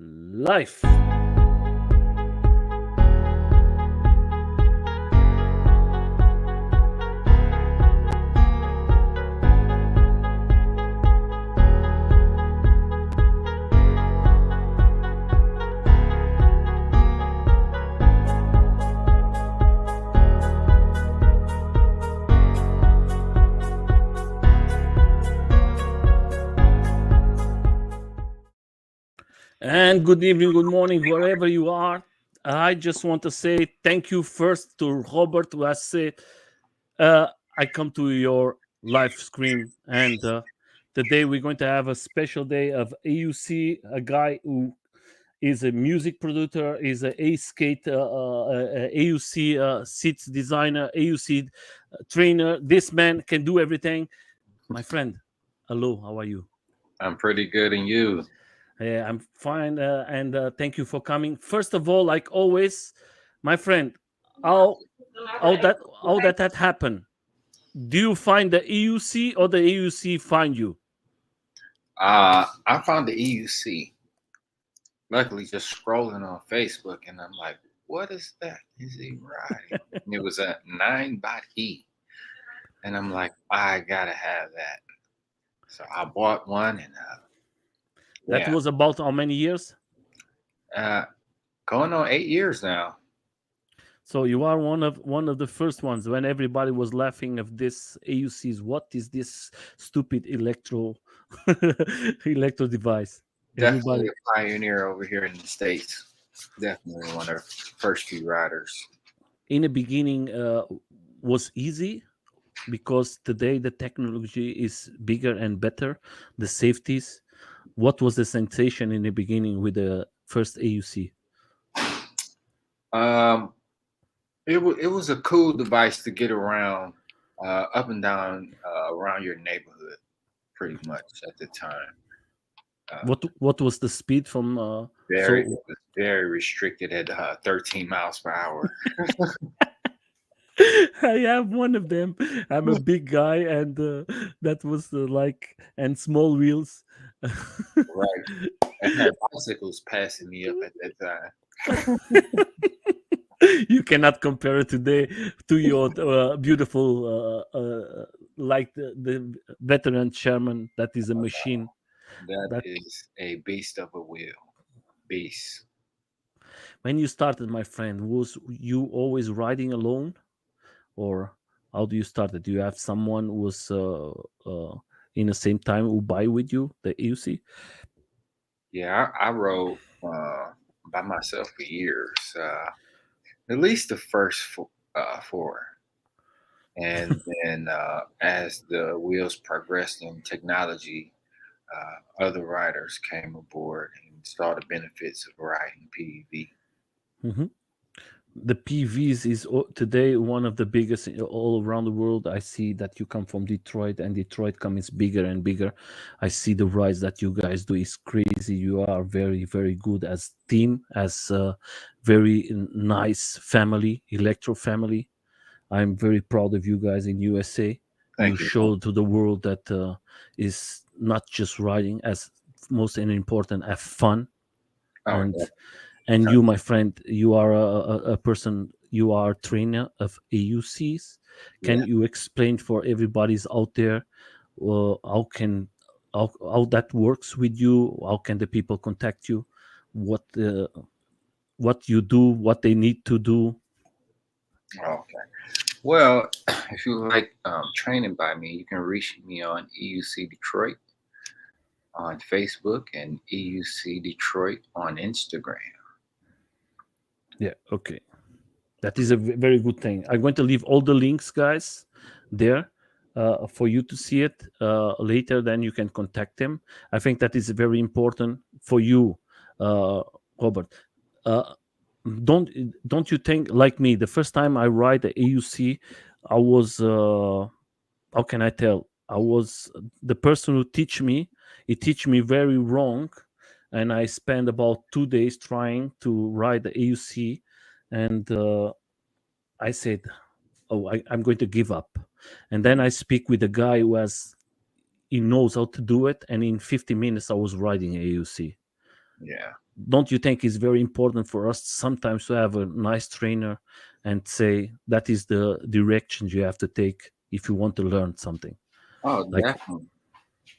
Life. And good evening, good morning, wherever you are. I just want to say thank you first to Robert who has said, I come to your live stream, and today we're going to have a special day of EUC, a guy who is a music producer, is a skate, EUC Seat Designer, EUC Trainer. This man can do everything. My friend, hello, how are you? I'm pretty good, and you? I'm fine, and thank you for coming. First of all, like always, my friend, how that happened? Do you find the EUC or the EUC find you? I found the EUC. Luckily, just scrolling on Facebook, and I'm like, "What is that? Is he riding?" And it was a 9-bot-E, and I'm like, "I gotta have that." So I bought one, and That was about how many years? Going on 8 years now. So you are one of the first ones when everybody was laughing of this EUCs. What is this stupid electro device? Definitely a pioneer over here in the States. Definitely one of the first few riders. In the beginning, was easy because today the technology is bigger and better. The safeties. What was the sensation in the beginning with the first EUC? It was a cool device to get around up and down around your neighborhood, pretty much at the time. What was the speed from? Very restricted at 13 miles per hour. I have one of them. I'm a big guy, and that was and small wheels. Right. I had bicycles passing me up at that time. You cannot compare it today to your beautiful, like the veteran Sherman. That is a machine. That is a beast of a wheel. Beast. When you started, my friend, was you always riding alone, or how do you start it? Do you have someone who was in the same time who buy with you the EUC? Yeah, I rode by myself for years. At least the first four. And then as the wheels progressed in technology, other riders came aboard and saw the benefits of riding PEV. Mm-hmm. The PVs is today one of the biggest all around the world. I see that you come from Detroit, and Detroit comes bigger and bigger. I see the rise that you guys do is crazy. You are very, very good as team, as a very nice family, electro family. I'm very proud of you guys in USA. Thank You you. show to the world that is not just riding as most important, have fun. And you, my friend, you are a person, you are a trainer of EUCs. Can you explain for everybody's out there how that works with you? How can the people contact you? What you do, what they need to do? Okay. Well, if you like training by me, you can reach me on EUC Detroit on Facebook and EUC Detroit on Instagram. Yeah, okay. That is a very good thing. I'm going to leave all the links, guys, there for you to see it later. Then you can contact them. I think that is very important for you, Robert. Don't you think, like me, the first time I ride the EUC, I was how can I tell? I was the person who teach me. He teach me very wrong, and I spent about 2 days trying to ride the EUC, and I said, "Oh, I'm going to give up." And then I speak with a guy he knows how to do it, and in 50 minutes I was riding EUC. Yeah. Don't you think it's very important for us sometimes to have a nice trainer and say that is the direction you have to take if you want to learn something? Oh, Like,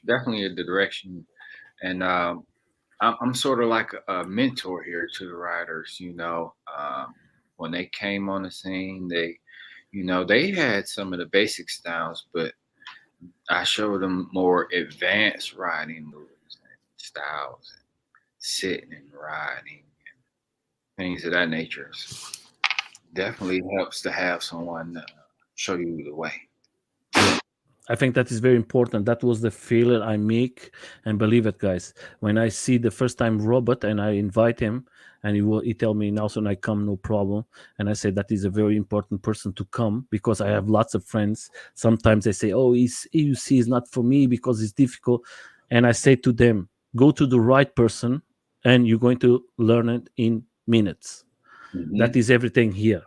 definitely a direction. And I'm sort of like a mentor here to the riders. When they came on the scene, they had some of the basic styles, but I showed them more advanced riding moves and styles, and sitting and riding, things of that nature. So definitely helps to have someone show you the way. yeah, I think that is very important. That was the failure I make, and believe it, guys. When I see the first time Robert and I invite him, and he tell me, Nelson, I come, no problem. And I say that is a very important person to come because I have lots of friends. Sometimes they say, oh, EUC is not for me because it's difficult. And I say to them, go to the right person, and you're going to learn it in minutes. Hmm. That is everything here,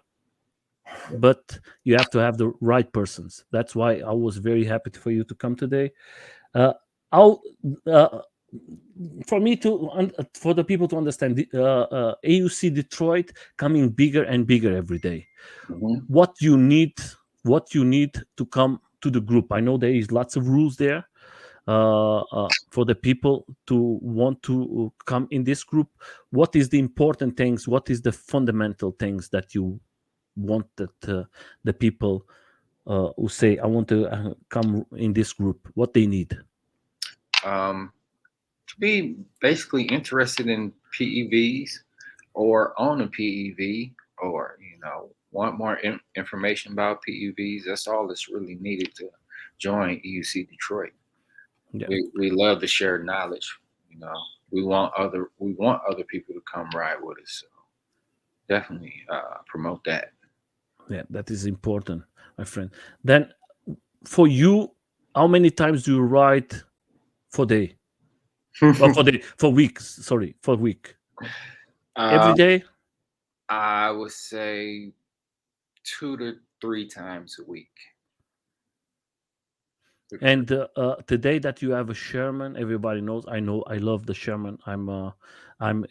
but you have to have the right persons. That's why I was very happy for you to come today. Uh, I'll uh, for me to for the people to understand the AUC Detroit coming bigger and bigger every day. Hmm. What you need, what you need to come to the group. I know there is lots of rules there for the people to want to come in this group. What is the important things? What is the fundamental things that you want that the people who say I want to come in this group, what they need? Um, to be basically interested in PEVs or own a PEV, or want more information about PEVs. That's all that's really needed to join EUC Detroit. Yeah, We love to share knowledge. You know, we want other people to come ride with us. So definitely promote that. yeah, that is important, my friend. Then for you, how many times do you ride for day? For weeks, sorry, for week. Every um, day. I would say 2 to 3 times a week. And the day that you have a Sherman, everybody knows. I know. I love the Sherman. I'm, I'm,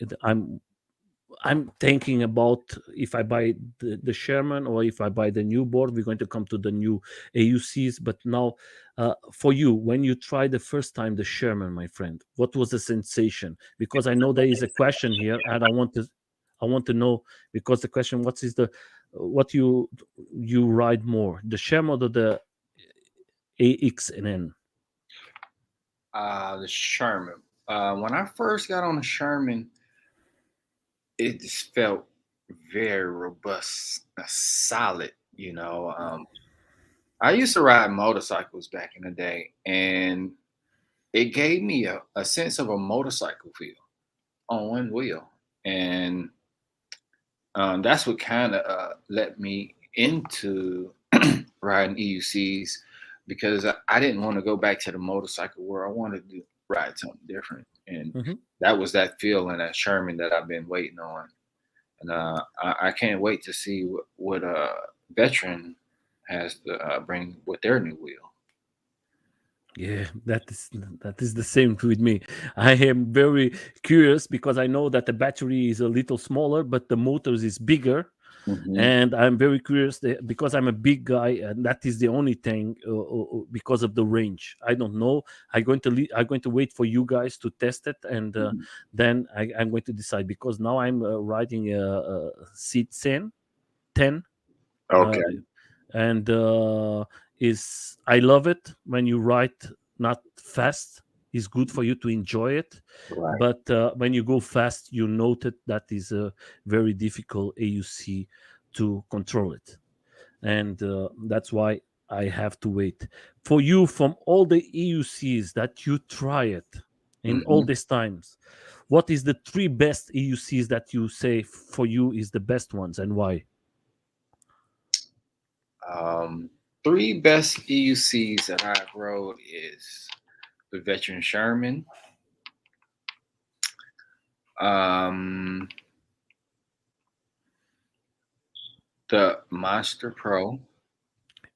I'm thinking about if I buy the Sherman or if I buy the new board. We're going to come to the new AUCs. But now, for you, when you tried the first time the Sherman, my friend, what was the sensation? Because I know there is a question here, and I want to know because the question, what you ride more, the Sherman or the AX and N? The Sherman. When I first got on the Sherman, it just felt very robust, solid. I used to ride motorcycles back in the day, and it gave me a sense of a motorcycle feel on one wheel, and that's what kind of let me into riding EUCs, because I didn't want to go back to the motorcycle where I wanted to ride something different, and Hmm. that was that feel in that Sherman that I've been waiting on, and I can't wait to see what veteran has to bring with their new wheel. Yeah, that is the same with me. I am very curious because I know that the battery is a little smaller, but the motors is bigger, Hmm. and I'm very curious because I'm a big guy, and that is the only thing because of the range. I don't know. I'm going to wait for you guys to test it, and then I'm going to decide because now I'm riding a Seat 10, uh, Okay. and is I love it when you write not fast. It's good for you to enjoy it, Right. but when you go fast, you note it that is a very difficult AUC to control it, and that's why I have to wait for you from all the EUCs that you try it in all Hmm. these times. What is the three best EUCs that you say for you is the best ones and why? Um, Three best EUCs that I've rode is the Veteran Sherman, um, the Monster Pro.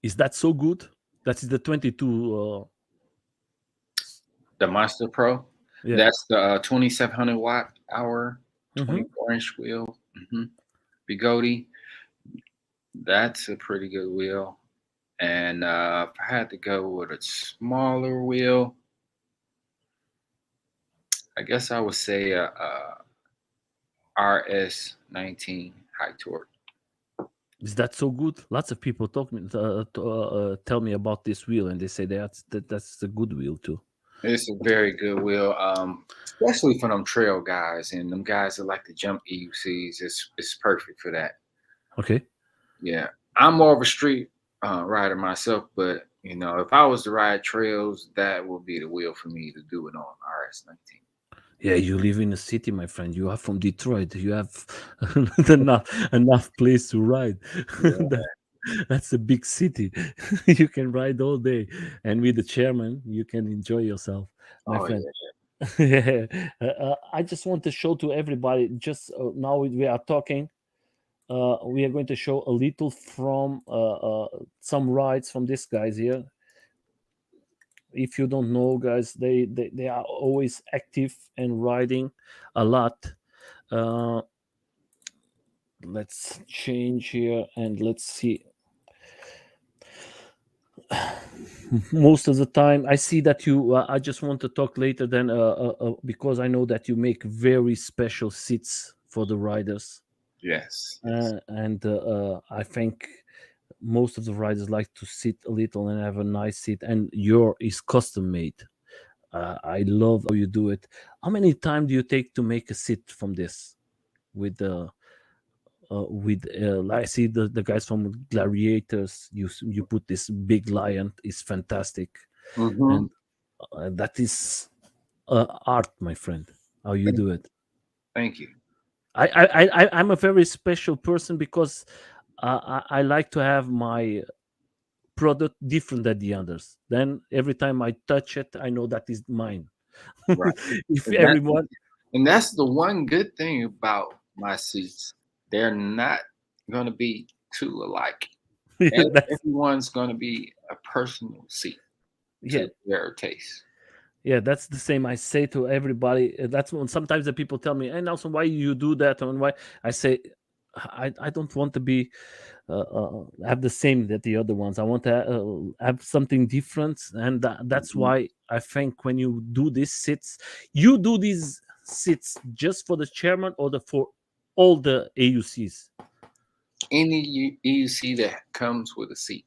Is that so good? That is the 22. The Monster Pro. Yeah. That's the 2700 watt. hour, Mm-hmm. 24-inch wheel. Bigodi, that's a pretty good wheel. And if I had to go with a smaller wheel, I guess I would say a RS19 high torque. Is that so good? Lots of people tell me about this wheel, and they say that's a good wheel too. It's a very good wheel, especially for them trail guys and them guys that like to jump EUCs. It's perfect for that. Okay. Yeah, I'm more of a street rider myself, but if I was to ride trails, that would be the wheel for me to do it on RS19. Yeah, you live in a city, my friend. You are from Detroit. You have enough place to ride. Yeah. That's a big city. You can ride all day, and with the chairman, you can enjoy yourself, my Oh friend. yeah. Yeah. I just want to show to everybody. Just now we are talking. We are going to show a little from some rides from these guys here. If you don't know, guys, they are always active and riding a lot. Uh, let's change here and let's see. Most of the time I see that you I just want to talk later then because I know that you make very special seats for the riders, Yes. Yes. and I think most of the riders like to sit a little and have a nice seat, and your is custom made. I love how you do it. How many time do you take to make a seat from this with the I see the guys from Gladiators. You put this big lion is fantastic, Mm-hmm. and that is art, my friend. How you Thank, do it. thank you. I'm a very special person because I like to have my product different than the others. Then every time I touch it, I know that is mine. Right. If And that everyone, and that's the one good thing about my seats. They're not gonna be too alike. that's Everyone's gonna be a personal seat yeah, to their taste. yeah, that's the same I say to everybody. That's when sometimes the people tell me, "Hey, Nelson, why you do that?" And why I say, I don't want to be have the same that the other ones. I want to have something different, and that's Mhm. why I think when you do these sits, you do these sits just for the chairman or the for all the AUCs. Any EUC that comes with a seat.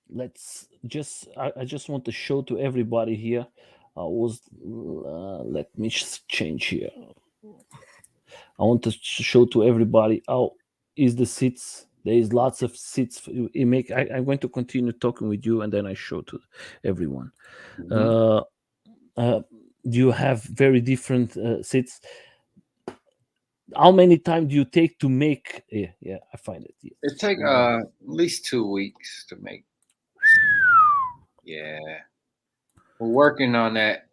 Let's just I just want to show to everybody here. Was let me change here. I want to show to everybody how is the seats. There is lots of seats. I'm going to continue talking with you, and then I show to everyone. Mhm. Uh, uh, you have very different seats. How many time do you take to make? Yeah, I find it. Yeah. It take Hold on. at least 2 weeks to make. Yeah, we're working on that.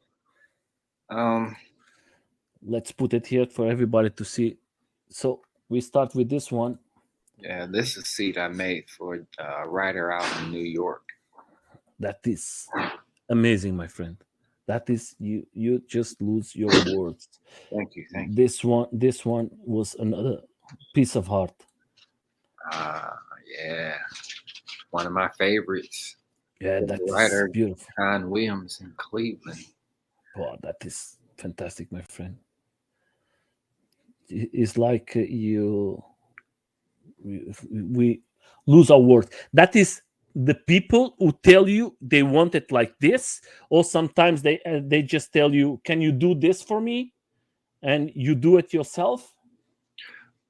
Um, Let's put it here for everybody to see. So we start with this one. yeah, this is a seat I made for a writer out in New York. That is amazing, my friend. That is you just lose your words. Thank you, thank you. This one was another piece of heart. Uh, yeah, one of my favorites. Yeah, The that is writer beautiful. John Williams in Cleveland. Wow, that is fantastic, my friend. It's like we lose our words. That is the people who tell you they want it like this, or sometimes they just tell you, "Can you do this for me?" And you do it yourself.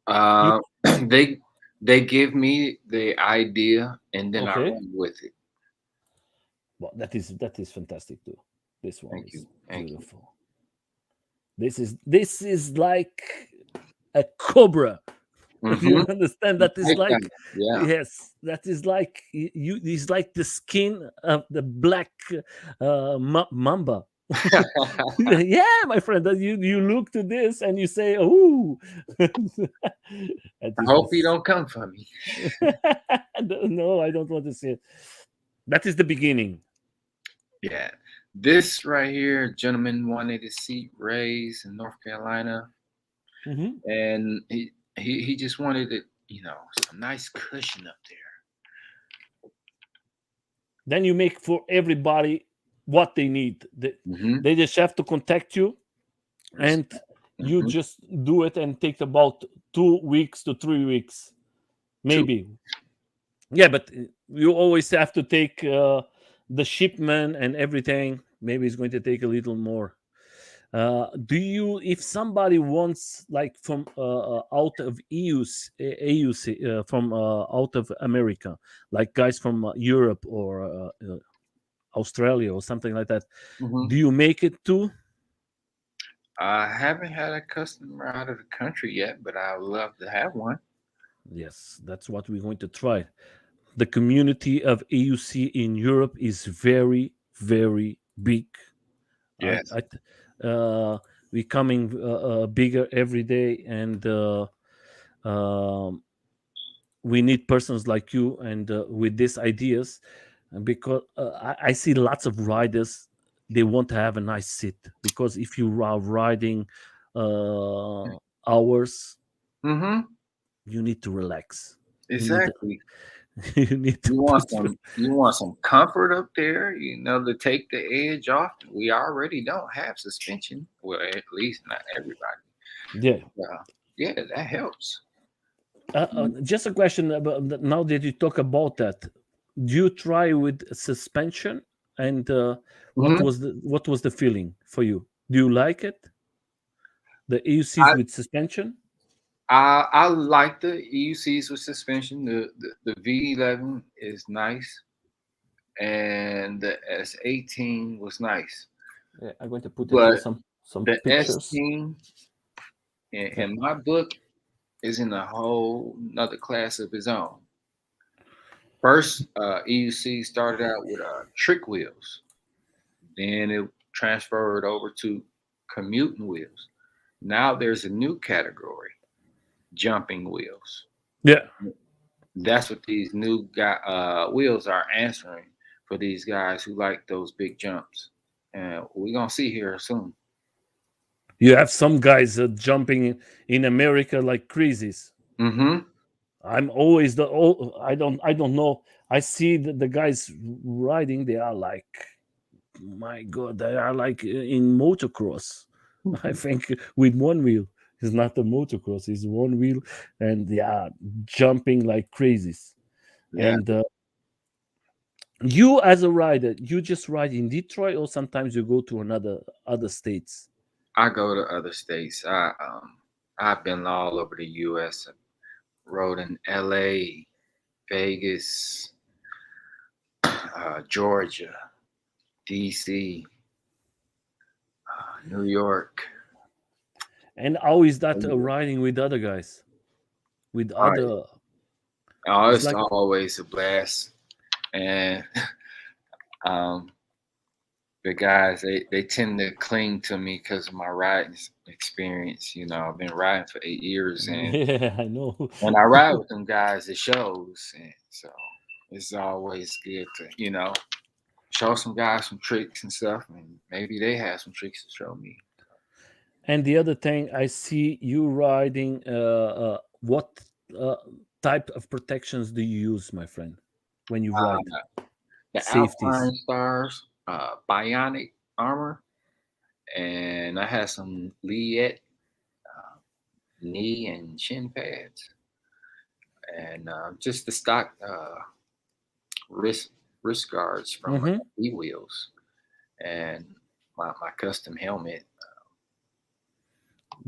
You Uh, they they give me the idea and then I okay? run with it. Well, that is fantastic too. This one Thank is you, thank you. beautiful. This is like a cobra. Mm-hmm. You understand? That is like Yeah. yes, that is like you. It's like the skin of the black mamba. Yeah, my friend. That you look to this and you say, "Oh, that I is hope you this." don't come for me. No, I don't want to see it. That is the beginning. Yeah. This right here, gentleman wanted his seat raised in North Carolina. Hmm. and he just wanted it, some nice cushion up Then you make for everybody what they need. there. Mm-hmm. They just have to contact you, and you Mm-hmm. just do it, and take about 2 weeks to 3 weeks, Two. maybe. Yeah, but you always have to take the shipment and everything. Maybe it's going to take a little more. Do you, if somebody wants, like, from out of AUC, from out of America, like guys from Europe or Australia or something like that, Mm-hmm. do you make it too? I haven't had a customer out of the country yet, but I would love to have one. Yes, that's what we're going to try. The community of AUC in Europe is very, very big. I, Yes. I becoming bigger every day, and um, we need persons like you, and with these ideas, and because I see lots of riders, they want to have a nice seat, because if you are riding hours, Mm-hmm. you need to relax. You need to, Exactly. you need to You want put some you want some comfort up there, to take the edge off. We already don't have suspension. Well, at least not everybody. yeah. Yeah, that helps. Just a question about now that you talk about that. Do you try with suspension, and Mm-hmm. what was the feeling for you? Do you like it? The I, AUCs with suspension? I like the EUCs with suspension. The V11 is nice, and the S18 was nice. Yeah, I'm going to put it here But some the pictures. S-Team Yeah. in my book is in a whole another class of his own. First, EUC started out with trick wheels. Then it transferred over to commuting wheels. Now there's a new category, jumping wheels. Yeah. That's what these new wheels are answering for these guys who like those big jumps. And we're going to see here soon. You have some guys jumping in America like crazies. Mm-hmm. I'm always I don't know. I see the guys riding. They are like, my God, they are like in motocross. I think with one wheel. It's not a motocross. It's one wheel, and they are jumping like crazies. Yeah, And you, as a rider, you just ride in Detroit, or sometimes you go to another other states. I go to other states. I've been all over the U.S. Rode in L.A., Vegas, Georgia, D.C., New York. And how is that riding with other guys? With All right. other, Oh, it's it's like, always a blast. And um, the guys, they tend to cling to me because of my riding experience. I've been riding for 8 years, and yeah, I know. when I ride with them guys, it shows. And so it's always good to, show some guys some tricks and stuff, and maybe they have some tricks to show me. And the other thing, I see you riding. What uh, type of protections do you use, my friend, when you ride? The Safeties. Alpine Stars, bionic armor, and I had some Liet knee and shin pads, and just the stock wrist wrist guards from Hmm. E wheels, and my custom helmet.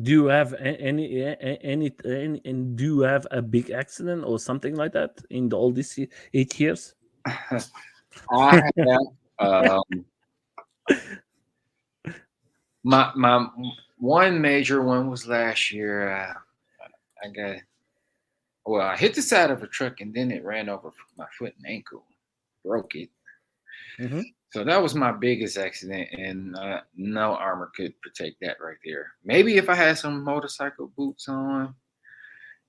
Do you have any, and do you have a big accident or something like that in all these 8 years? I have my one major one was last year. I got I hit the side of a truck and then it ran over my foot and ankle, broke it. Hmm. So that was my biggest accident, and no armor could protect that right there. Maybe if I had some motorcycle boots on,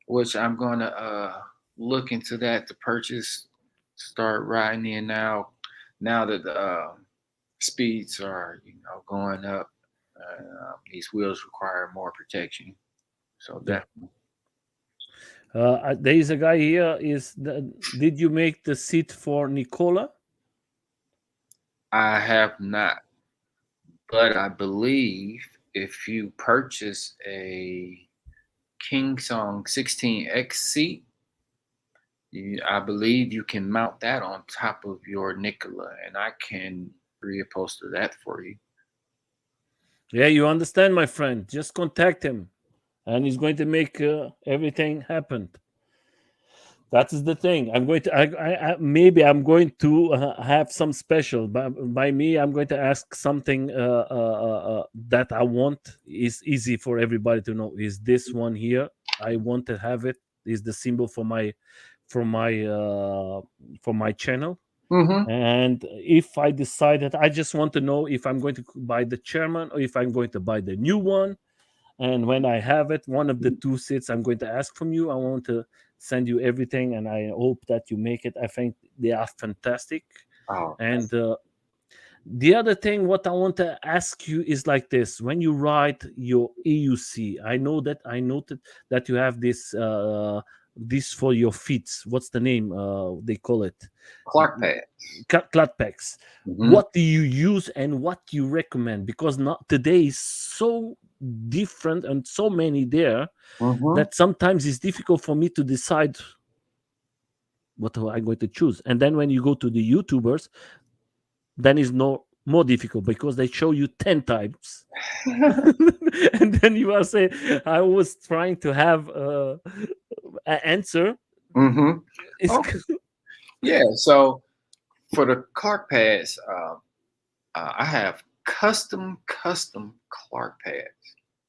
which I'm gonna look into that to purchase, start riding in now. Now that the speeds are going up, these wheels require more protection. So Yeah. that There is a guy here. Did you make the seat for Nicola? I have not, but I believe if you purchase a King Song 16X seat, I believe you can mount that on top of your Nicola, and I can reupholster that for you. Yeah, you understand, my friend. Just contact him, and he's going to make everything happen. That is the thing. I'm going to. Maybe I'm going to have some special. By me, I'm going to ask something that I want. Is easy for everybody to know. Is this one here? I want to have it. Is the symbol for my for my channel. Mm-hmm. And if I decide that, I just want to know if I'm going to buy the chairman or if I'm going to buy the new one. And when I have it, one of the two seats, I'm going to ask from you. I want to send you everything, and I hope that you make it. I think they are fantastic. Oh, And the other thing, what I want to ask you is like this: when you write your EUC, I noted that you have this for your feet. What's the name? They call it Clark pads. clat packs. Mm-hmm. What do you use and what you recommend? Because not today is so different and so many there Mm-hmm. that sometimes it's difficult for me to decide what I'm going to choose. And then when you go to the YouTubers, then it's no more difficult because they show you 10 times. And then you are saying, I was trying to have an answer. Mm-hmm. It's Okay. Yeah. So for the Clark pads, I have custom Clark pads.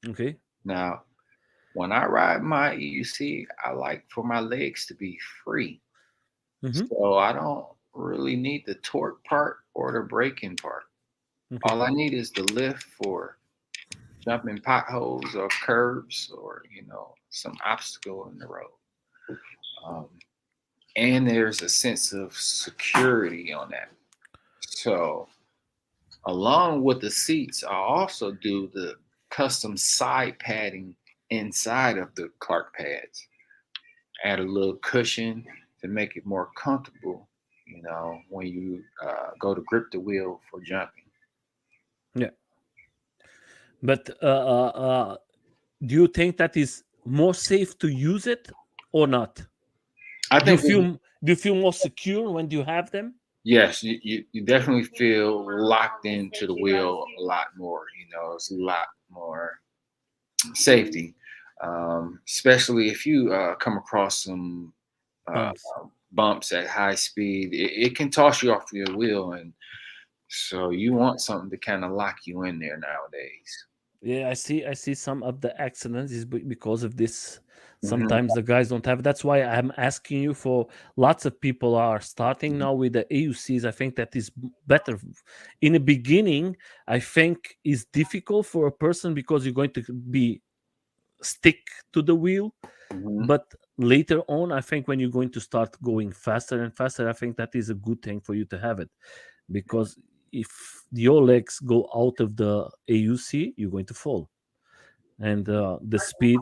okay. Now, when I ride my EUC, I like for my legs to be free. Hmm. So I don't really need the torque part or the braking part. Okay. All I need is the lift for jumping potholes or curbs or, some obstacle in the road. Um, and there's a sense of security on that. So, along with the seats, I also do the custom side padding inside of the Clark pads. Add a little cushion to make it more comfortable, when you go to grip the wheel for jumping. Yeah. But do you think that is more safe to use it or not? I Do you think, feel do you feel more secure when you have them? yes, you definitely feel locked into the wheel a lot more. It's a lot more safety, especially if you come across some uh, Bumps. bumps at high speed. It can toss you off your wheel, and so you want something to kind of lock you in there nowadays. Yeah, I see some of the accidents is because of this. Hmm. Sometimes the guys don't have. That's why I'm asking you for. Lots of people are starting now with the AUCs. I think that is better. In the beginning, I think is difficult for a person because you're going to be stick to the wheel. Hmm. But later on, I think when you're going to start going faster and faster, I think that is a good thing for you to have it, because if your legs go out of the AUC, you're going to fall, and the speed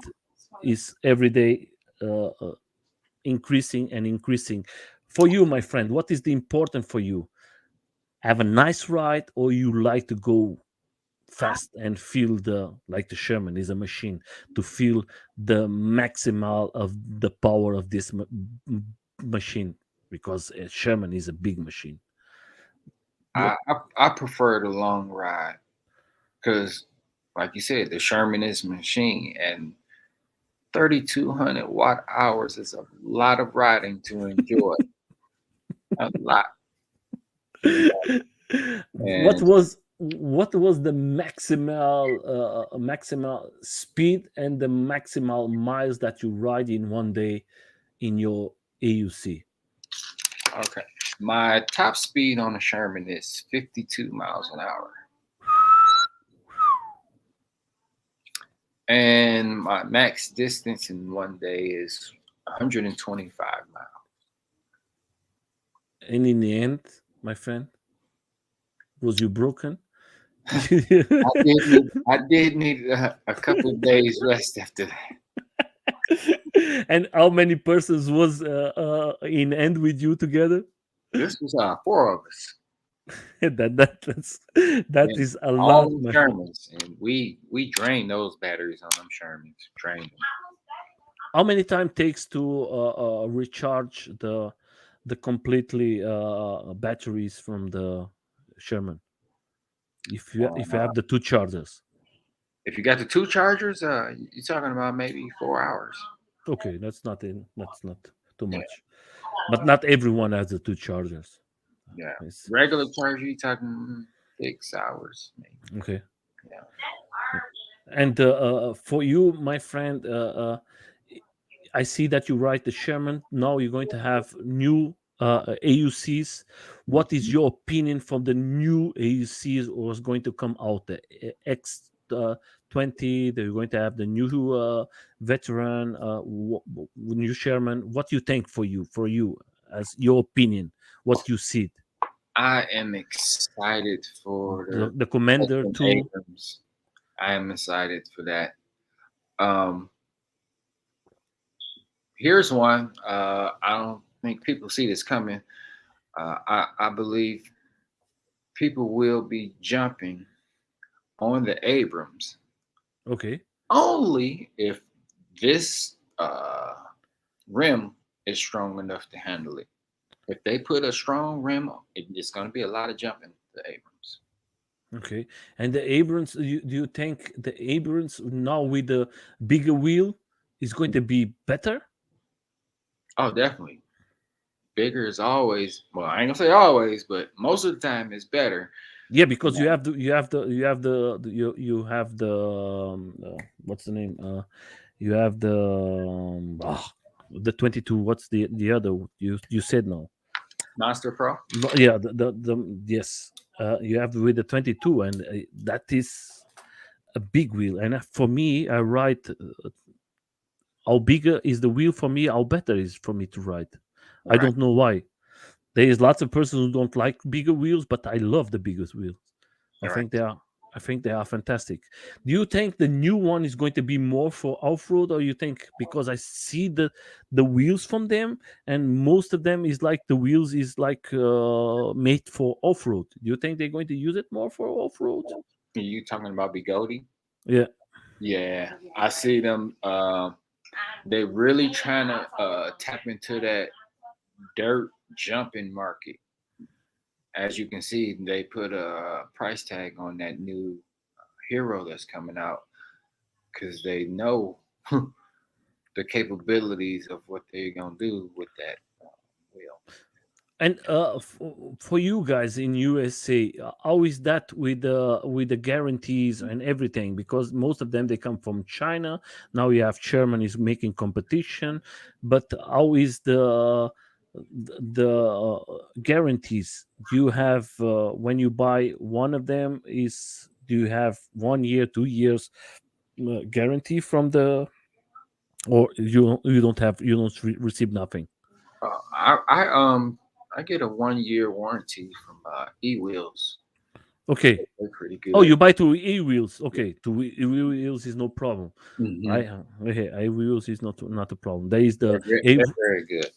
is every day uh, uh, increasing and increasing. For you, my friend, what is the important for you? Have a nice ride, or you like to go fast and feel like the Sherman is a machine, to feel the maximal of the power of this machine, because a Sherman is a big machine. What? I prefer the long ride because, like you said, the Sherman is machine, and 3,200 watt hours is a lot of riding to enjoy. A lot, you know. what And was what was the maximal speed and the maximal miles that you ride in one day in your AUC? okay, my top speed on the Sherman is 52 miles an hour, and my max distance in one day is 125 miles. And in the end, my friend, was you broken? I did need a couple of days rest after that. And how many persons was in end with you together? This was 4 of us. That And is a all lot, them my friend. Shermans, and we drained those batteries on them Shermans. Drained them. How many time takes to recharge the completely batteries from the Sherman? If you Uh, have the two chargers, if you got the two chargers, you're talking about maybe 4 hours. okay, that's not too Yeah, much. But not everyone has the two chargers. yeah. It's Regular charger, you talking 6 hours, maybe. okay. Yeah. And for you, my friend, I see that you write the Sherman. Now you're going to have new AUCs. What is Mhm. your opinion from the new AUCs or is going to come out? The X 20, they're going to have the new veteran, new Sherman. What do you think for you, as your opinion, what you see? I am excited for The Commander the too. Abrams. I am excited for that. Um, Here's one. I don't think people see this coming. I believe people will be jumping on the Abrams Okay. only if this rim is strong enough to handle it. If they put a strong rim, it's going to be a lot of jumping the Abrams. Okay. And the Abrams, do you think the Abrams now with the bigger wheel is going to be better? Oh, definitely. Bigger is always, well, I ain't gonna say always, but most of the time it's better. Yeah, because Um, you have the what's the name? You have the 22. What's the other you said no? Master Pro. No, yeah, the yes. You have with the 22, and that is a big wheel. And for me, I write how bigger is the wheel for me, how better is for me to ride. I Right. don't know why. There is lots of persons who don't like bigger wheels, but I love the biggest wheels. I Right. think they are. I think they are fantastic. Do you think the new one is going to be more for off-road, or you think because I see the wheels from them, and most of them is like the wheels is like made for off-road? Do you think they're going to use it more for off-road? Are you talking about Bigodi? Yeah. Yeah, I see them. They really trying to tap into that dirt jumping market. As you can see, they put a price tag on that new hero that's coming out because they know the capabilities of what they're gonna do with that wheel. And for you guys in USA, how is that with the guarantees and everything? Because most of them they come from China. Now you have Germany is making competition, but how is the guarantees? Do you have when you buy one of them? Is do you have 1 year, 2 years guarantee from the, or you don't have you don't receive nothing? I get a 1 year warranty from E Wheels. Okay. They're pretty Oh, good. you buy two e wheels. Yeah. Okay, two e wheels is no problem. Hmm. I okay, a wheels is not a problem. There is the a. They're very good.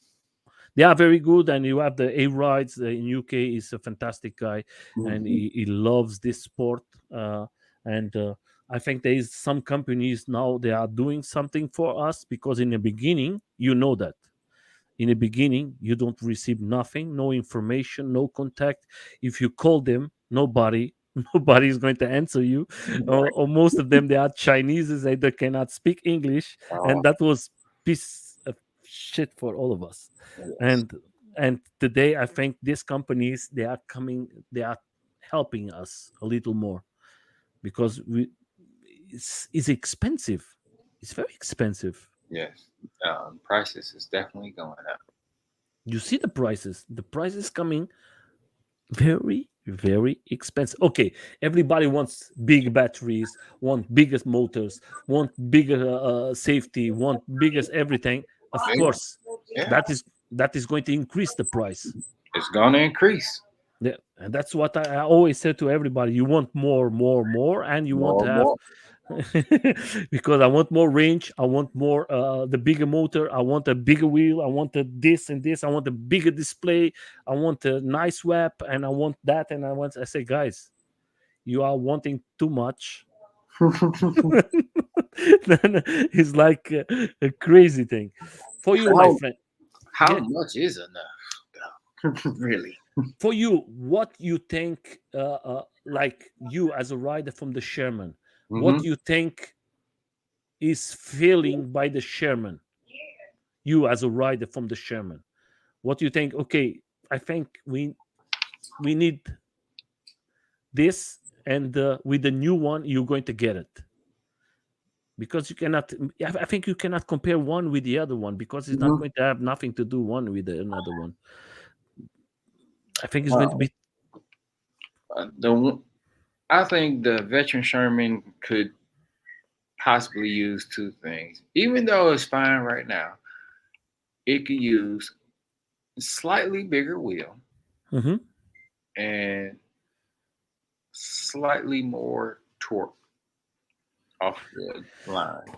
They are very good, and you have the a rides in UK. Is a fantastic guy, and Hmm. he loves this sport. And I think there is some companies now they are doing something for us because in the beginning you know that in the beginning you don't receive nothing, no information, no contact. If you call them, nobody is going to answer you, Right. or most of them they are Chinese, they cannot speak English, Oh, and that was piece of shit for all of us. yes. And today I think these companies they are helping us a little more because it's expensive, it's very expensive. Yes. Prices is definitely going up. You see the prices coming very expensive. Okay, everybody wants big batteries, want biggest motors, want bigger safety, want biggest everything. Of Yeah. course, Yeah. that is going to increase the price. It's going to increase Yeah, and that's what I always say to everybody: you want more, and you want more to and have more. because I want more range. I want more the bigger motor. I want a bigger wheel. I want this and this. I want a bigger display. I want a nice wrap, and I want that. And I want. I say, guys, you are wanting too much. Then it's like a crazy thing for you, my How friend. how Yeah, much is enough, though? Really? for you, what you think, like you as a rider from the Sherman, what Hmm. you think is feeling by the Sherman, you as a rider from the Sherman, what you think? Okay, I think we need this, and with the new one, you're going to get it, because you cannot. I think you cannot compare one with the other one, because it's not Hmm. going to have nothing to do one with another one. I think it's going to Uh, be. the one- I think the veteran Sherman could possibly use two things. Even though it's fine right now, it could use slightly bigger wheel Mhm. and slightly more torque off the line.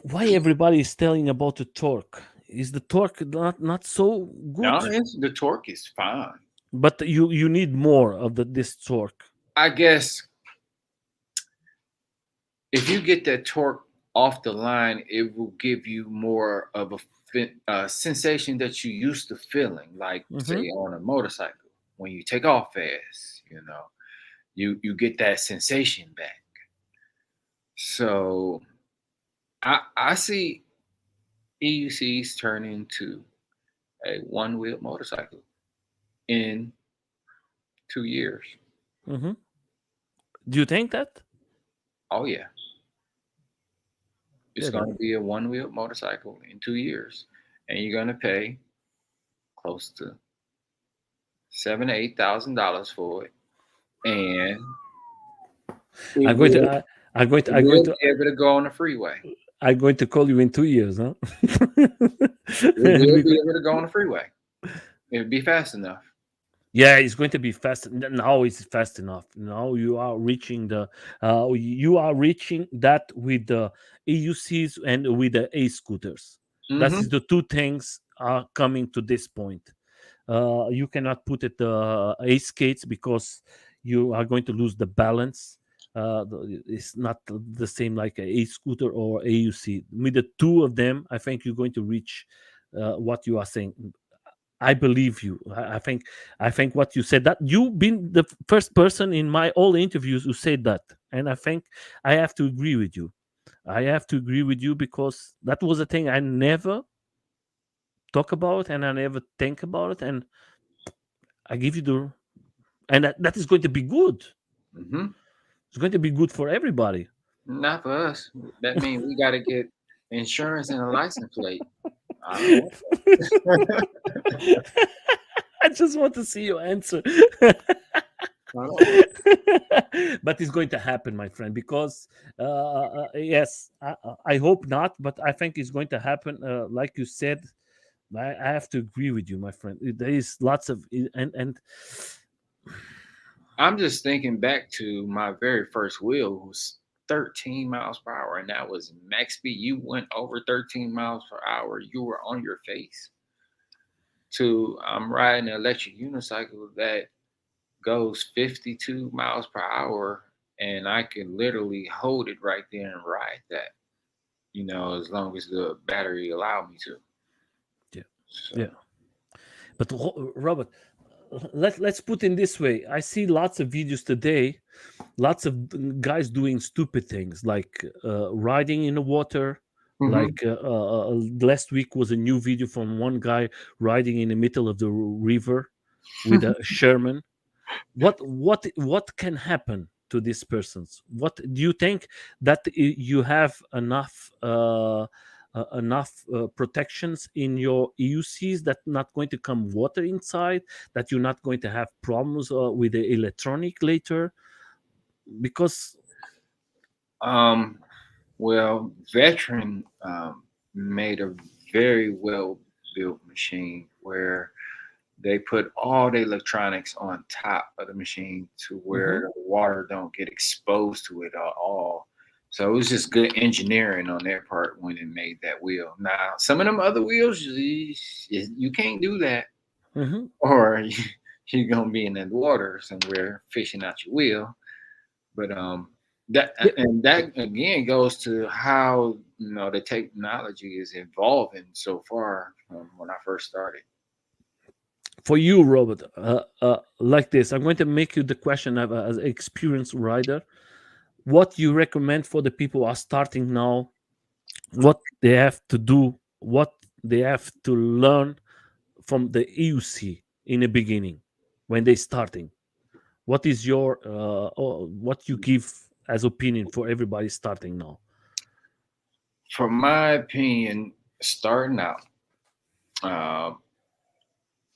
Why everybody is telling about the torque? Is the torque not so good? No, the torque is fine. But you need more of this torque. I guess if you get that torque off the line, it will give you more of a sensation that you used to feeling, like say Hmm. on a motorcycle when you take off fast. You get that sensation back. So I see EUCs turn into a one wheel motorcycle in 2 years. Hmm. Do you think that? Oh yeah, it's Yeah, going to be a one wheel motorcycle in 2 years, and you're going to pay close to $7,000 to $8,000 for it, and it I'm going to. will I'm going to. it I'm going will to. be able to go on the freeway. I'm going to call you in 2 years, huh? It And will we be go. able to go on the freeway. It'll be fast enough. Yeah, it's going to be fast. Now it's fast enough. Now you are reaching the. You are reaching that with the EUCs and with the A scooters. That is Hmm. the two things are coming to this point. You cannot put it a skates, because you are going to lose the balance. It's not the same like a scooter or AUC. With the two of them, I think you're going to reach what you are saying. I believe you. I think what you said, that you've been the first person in my all interviews who said that, and I think I have to agree with you. I have to agree with you, because that was a thing I never talk about, and I never think about it, and I give you the, and that is going to be good. Hmm. It's going to be good for everybody. Not for us. That means we got to get insurance and a license plate. I don't want that. I just want to see your answer. I don't want. But it's going to happen, my friend, because yes, I hope not, but I think it's going to happen. Like you said, I have to agree with you, my friend. There is lots of, and I'm just thinking back to my very first wheel was 13 miles per hour, and that was max speed. You went over 13 miles per hour, you were on your face. To I'm riding an electric unicycle that goes 52 miles per hour, and I can literally hold it right there and ride that. As long as the battery allow me to. yeah, So. yeah. But Robert, let's put in this way. I see lots of videos today, lots of guys doing stupid things, like riding in the water. Hmm. Like last week was a new video from one guy riding in the middle of the river with a Sherman. What can happen to these persons? What do you think, that you have enough protections in your EUCs, that not going to come water inside, that you're not going to have problems with the electronic later, because Um, well, Veteran made a very well built machine where they put all the electronics on top of the machine to Mhm. where the water don't get exposed to it at all. So it was just good engineering on their part when it made that wheel. Now, some of them other wheels, you can't do that, Hmm. or you're gonna be in the water somewhere fishing out your wheel. But Yeah. that again goes to how the technology is evolving so far from when I first started. For you, Robert, like this, I'm going to make you the question of as an experienced rider. What you recommend for the people who are starting now? What they have to do? What they have to learn from the EUC in the beginning when they starting? What is your what you give as opinion for everybody starting now? From my opinion, starting out, uh,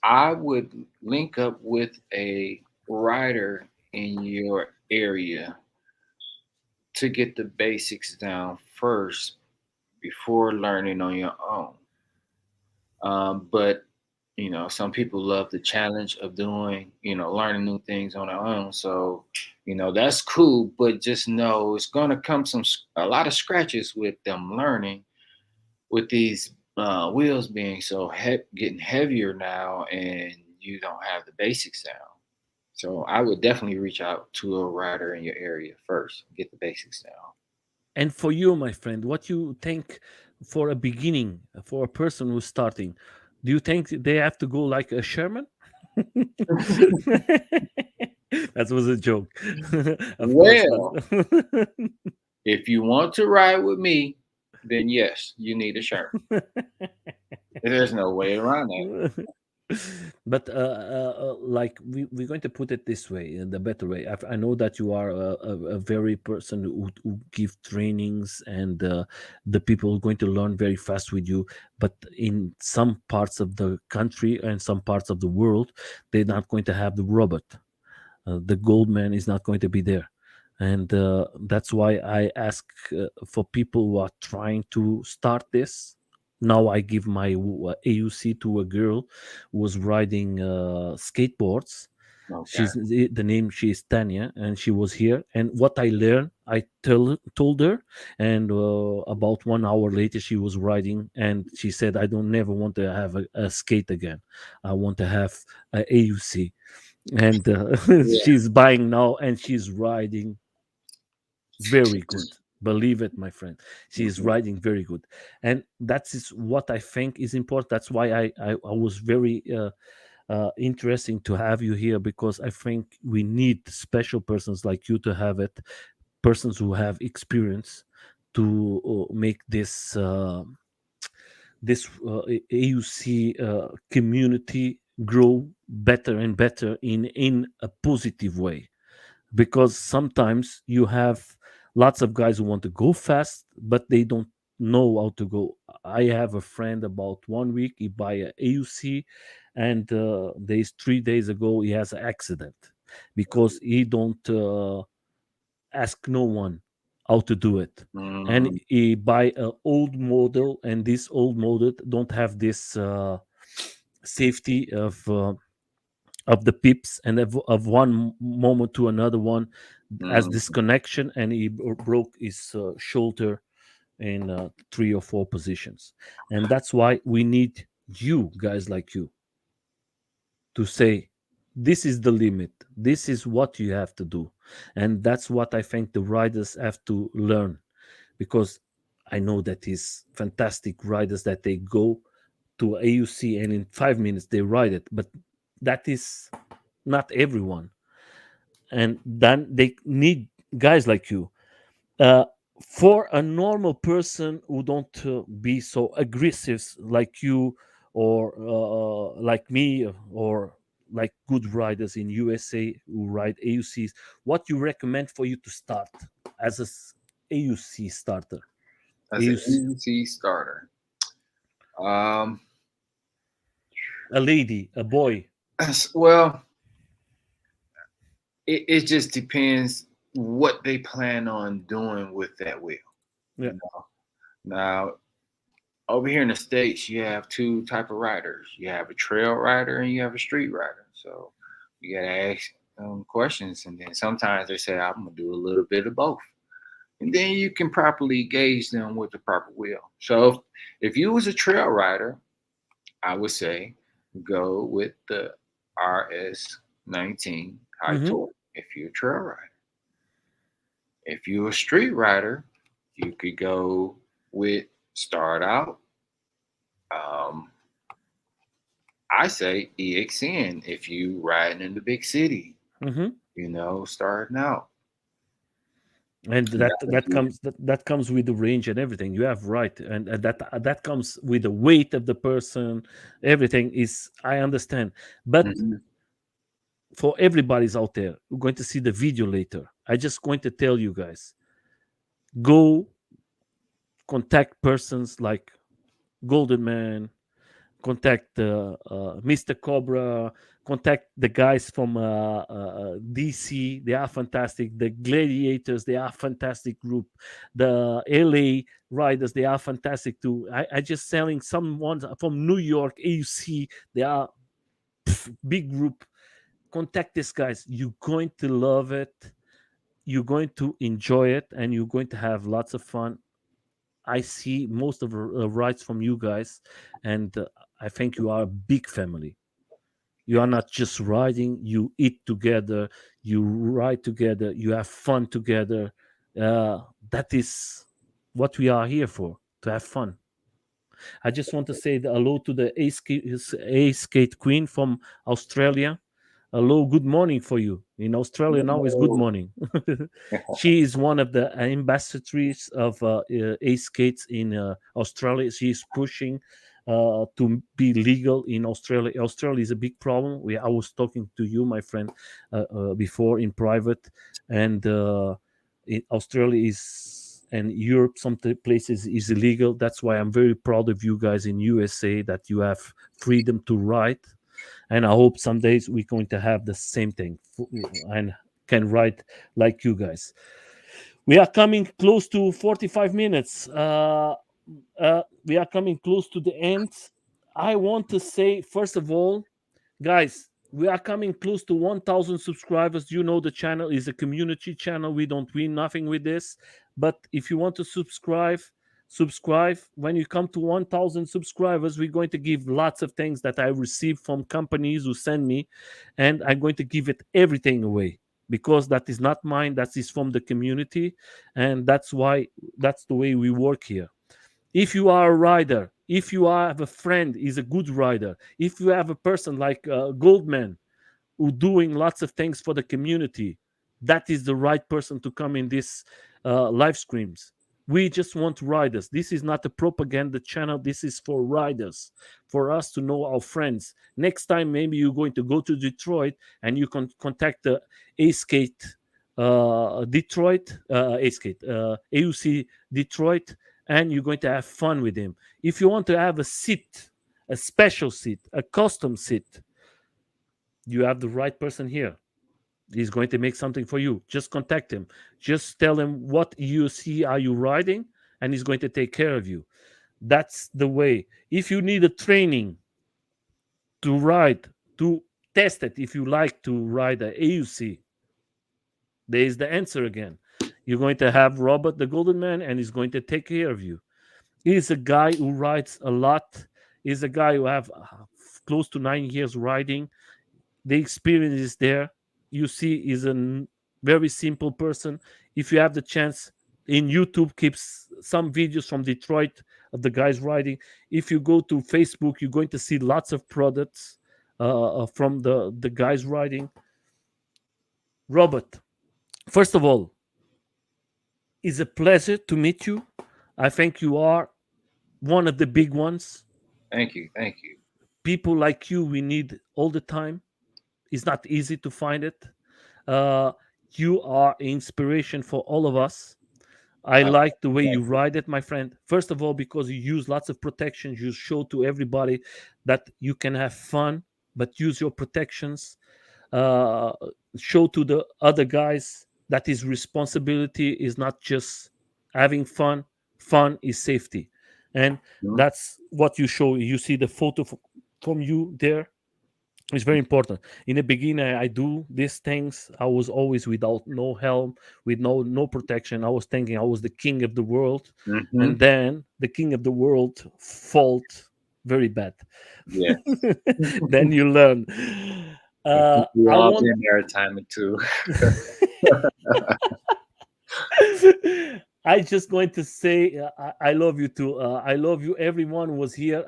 I would link up with a rider in your area to get the basics down first before learning on your own. But some people love the challenge of doing, learning new things on their own. So, that's cool. But just know it's gonna come a lot of scratches with them learning, with these wheels being getting heavier now, and you don't have the basics down. So I would definitely reach out to a rider in your area first, get the basics down. And for you, my friend, what you think for a beginning, for a person who's starting? Do you think they have to go like a Sherman? That was a joke. Of course, but Well, if you want to ride with me, then yes, you need a shirt. There's no way around that. but like we're going to put it this way, in the better way. I know that you are a very person who give trainings, and the people are going to learn very fast with you. But in some parts of the country and some parts of the world, they're not going to have the robot. The Goldman is not going to be there, and that's why I ask for people who are trying to start this. Now I give my AUC to a girl who was riding skateboards. Okay. The name, she is Tanya, and she was here. And what I learned, I told her, and about 1 hour later, she was riding, and she said, "I don't never want to have a skate again. I want to have a AUC." And Yeah. she's buying now, and she's riding very good. Believe it, my friend, she is Mhm. riding very good. And that is what I think is important. That's why I was very interesting to have you here, because I think we need special persons like you to have it, persons who have experience to make this AUC community grow better and better in a positive way. Because sometimes you have lots of guys who want to go fast, but they don't know how to go. I have a friend, about 1 week he buy a AUC, and days 3 days ago he has an accident because he don't ask no one how to do it. And Mhm. he buy a old model, and this old model don't have this safety of the pips, and of one moment to another one as Mhm. disconnection, and he broke his shoulder in 3 or 4 positions. And that's why we need you guys like you to say, this is the limit, this is what you have to do. And that's what I think the riders have to learn, because I know that is fantastic riders that they go to AUC and in 5 minutes they ride it, but that is not everyone. And then they need guys like you. uh, for a normal person who don't be so aggressive like you, or like me, or like good riders in USA who ride AUCs, what you recommend for you to start as a AUC starter? As an AUC, EUC starter, um, a lady, a boy. well, it just depends what they plan on doing with that wheel. Yeah. You know, now over here in the states, you have two type of riders. You have a trail rider and you have a street rider. So you gotta ask questions, and then sometimes they say I'm gonna do a little bit of both. and then you can properly gauge them with the proper wheel. So if you was a trail rider, I would say go with the RS19 high Mm-hmm. torque if you're a trail rider. If you're a street rider, you could go with start out. Um, I say EXN if you riding in the big city, Mm-hmm. starting out. And And that's what you. that comes with the range and everything. You have right, and that comes with the weight of the person. Everything is, I understand, but Mhm. for everybody's out there, we're going to see the video later. I just going to tell you guys, go contact persons like Golden Man, contact Mr. Cobra, contact the guys from DC. They are fantastic. The Gladiators, they are fantastic group. The LA Riders, they are fantastic too. I just selling some ones from New York, EUC. They are big group. Contact these guys. You're going to love it. You're going to enjoy it, and you're going to have lots of fun. I see most of the rides from you guys, and I think you are a big family. You are not just riding; you eat together, you ride together, you have fun together. That is what we are here for, to have fun. I just want to say hello to the A Skate Queen from Australia. Hello, good morning for you. In Australia now is good No. morning. She is one of the ambassadors of Ace Skates in Australia. She is pushing to be legal in Australia. Australia is a big problem. I was talking to you, my friend, before in private, and Australia is and Europe, some places is illegal. That's why I'm very proud of you guys in USA that you have freedom to ride, and I hope some days we're going to have the same thing and can write like you guys. We are coming close to 45 minutes. We are coming close to the end. I want to say, first of all, guys, we are coming close to 1,000 subscribers. You know, the channel is a community channel. We don't win nothing with this. But if you want to subscribe. When you come to 1,000 subscribers, we're going to give lots of things that I receive from companies who send me, and I'm going to give it everything away because that is not mine. That is from the community, and that's the way we work here. If you are a rider, if you have a friend is a good rider, if you have a person like Goldman who doing lots of things for the community, that is the right person to come in this live streams. We just want riders. This is not a propaganda channel. This is for riders, for us to know our friends. Next time, maybe you're going to go to Detroit and you can contact the A Skate Detroit, A Skate, AUC Detroit, and you're going to have fun with him. If you want to have a seat, a special seat, a custom seat, you have the right person here. He's going to make something for you. Just contact him. Just tell him what EUC are you riding, and he's going to take care of you. That's the way. If you need a training to ride, to test it, if you like to ride a AUC, there is the answer again. You're going to have Robert the Golden Man, and he's going to take care of you. He's a guy who rides a lot. He's a guy who have close to 9 years riding. The experience is there. You see, is a very simple person. If you have the chance, in YouTube keeps some videos from Detroit of the guys riding. If you go to Facebook, you're going to see lots of products from the guys riding. Robert, first of all, it's a pleasure to meet you. I think you are one of the big ones. Thank you. Thank you. People like you, we need all the time. It's not easy to find it. Uh, you are inspiration for all of us. I Uh, like the way you Thank you. ride it, my friend. First of all, because you use lots of protections. You show to everybody that you can have fun, but use your protections. Uh, Show to the other guys that his responsibility is not just having fun. Fun is safety, and Mhm. that's what you show. You see the photo from you there. It's very important. In the beginning, I do these things. I was always without no helm, with no protection. I was thinking I was the king of the world, Mm-hmm. and then the king of the world fault very bad. Yes. Then you learn. I think we I all want. been there a time or two. I just going to say I love you too. I love you. Everyone was here.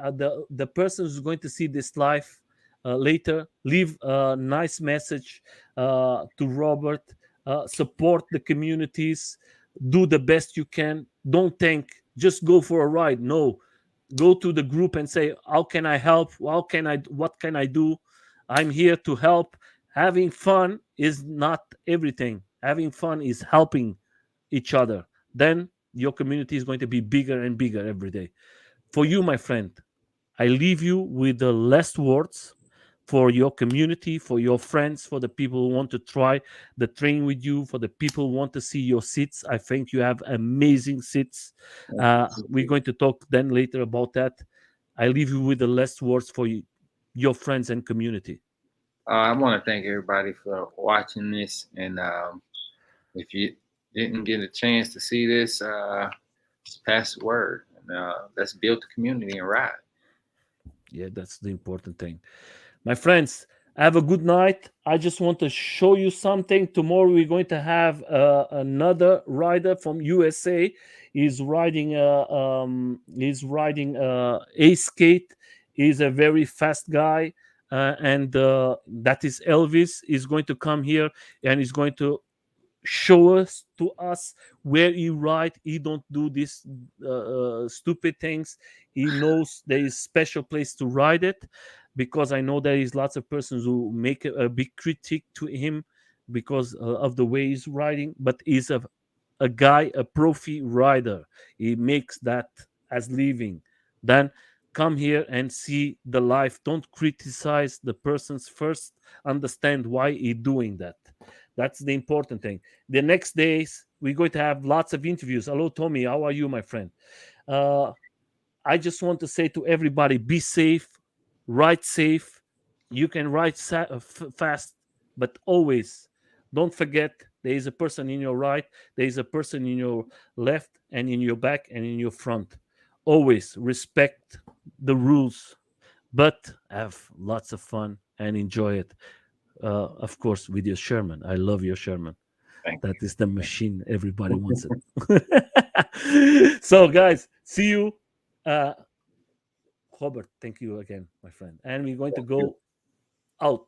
The person who's going to see this live later, leave a nice message to Robert. Support the communities. Do the best you can. Don't think. Just go for a ride. No, go to the group and say, "How can I help? How can I? What can I do? I'm here to help." Having fun is not everything. Having fun is helping each other. Then your community is going to be bigger and bigger every day. For you, my friend, I leave you with the last words for your community, for your friends, for the people who want to try the train with you, for the people who want to see your seats. I think you have amazing seats. We're going to talk then later about that. I leave you with the last words for you, your friends and community. I want to thank everybody for watching this, and if you didn't get a chance to see this, just pass the word, and let's build the community and ride. Yeah, that's the important thing. My friends, have a good night. I just want to show you something. Tomorrow we're going to have another rider from USA. He's riding a skate. He's a very fast guy, and that is Elvis. He's going to come here and he's going to show us to us where he ride. He don't do these stupid things. He knows there is special place to ride it, because I know there is lots of persons who make a big critique to him because of the way he's riding, but he's a guy, a profi rider. He makes that as living. Then come here and see the life. Don't criticize the persons first. Understand why he doing that. That's the important thing. The next days we're going to have lots of interviews. Hello, Tommy. How are you, my friend? Uh, I just want to say to everybody: be safe, ride safe. You can ride fast, but always don't forget there is a person in your right, there is a person in your left, and in your back, and in your front. Always respect the rules, but have lots of fun and enjoy it. Of course, with your Sherman. I love your Sherman. Thank That you. is the machine. Everybody wants it. So, guys, see you. Uh, Robert, thank you again, my friend. And we're going to Thank you. go out.